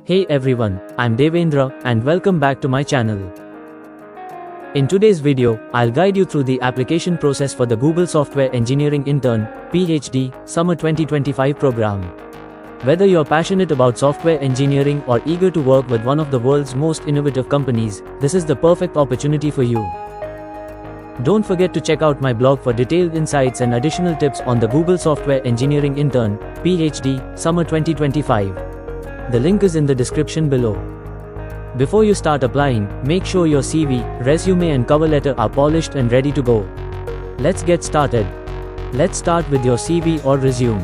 Hey everyone, I'm Devendra and welcome back to my channel. In today's video, I'll guide you through the application process for the Google Software Engineering Intern, PhD, Summer 2025 program. Whether you're passionate about software engineering or eager to work with one of the world's most innovative companies, this is the perfect opportunity for you. Don't forget to check out my blog for detailed insights and additional tips on the Google Software Engineering Intern, PhD, Summer 2025. The link is in the description below. Before you start applying, make sure your CV, resume and cover letter are polished and ready to go. Let's get started. Let's start with your CV or resume.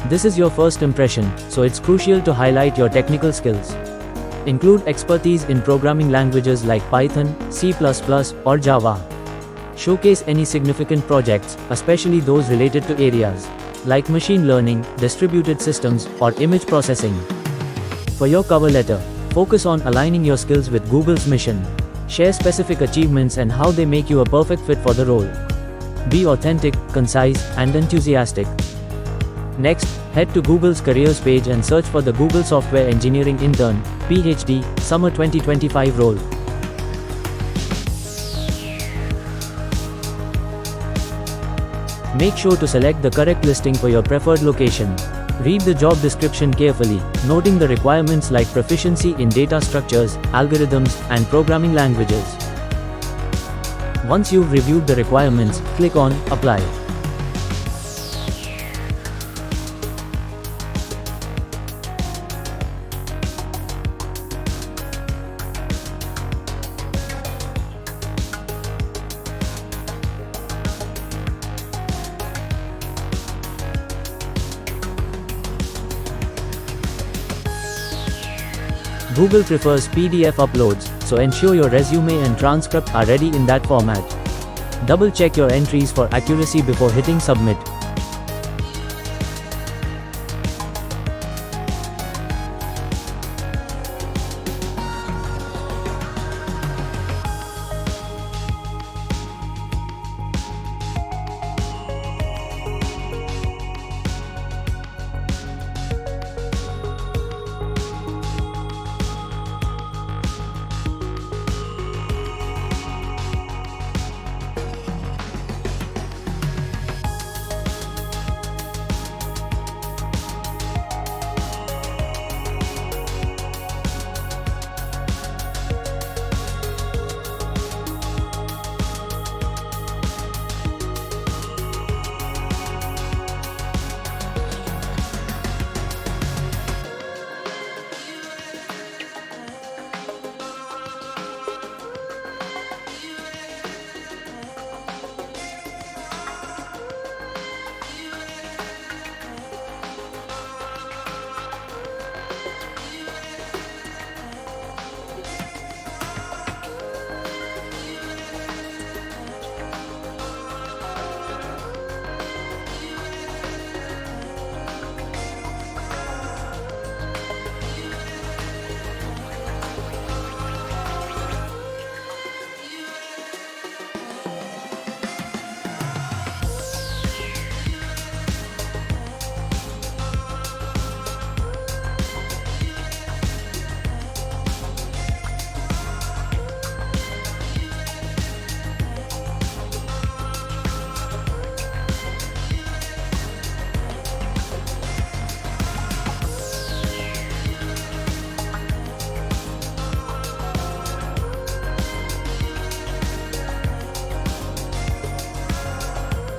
This is your first impression, so it's crucial to highlight your technical skills. Include expertise in programming languages like Python, C++, or Java. Showcase any significant projects, especially those related to areas like machine learning, distributed systems, or image processing. For your cover letter, focus on aligning your skills with Google's mission. Share specific achievements and how they make you a perfect fit for the role. Be authentic, concise, and enthusiastic. Next, head to Google's careers page and search for the Google Software Engineering Intern, PhD, Summer 2025 role. Make sure to select the correct listing for your preferred location. Read the job description carefully, noting the requirements like proficiency in data structures, algorithms, and programming languages. Once you've reviewed the requirements, click on Apply. Google prefers PDF uploads, so ensure your resume and transcript are ready in that format. Double check your entries for accuracy before hitting submit.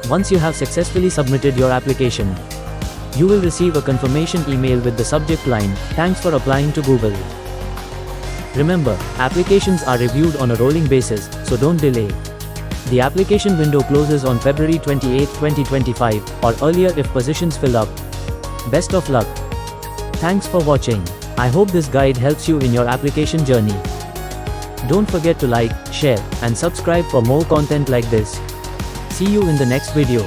Once you have successfully submitted your application, you will receive a confirmation email with the subject line, "Thanks for applying to Google." Remember, applications are reviewed on a rolling basis, so don't delay. The application window closes on February 28, 2025, or earlier if positions fill up. Best of luck. Thanks for watching. I hope this guide helps you in your application journey. Don't forget to like, share, and subscribe for more content like this. See you in the next video.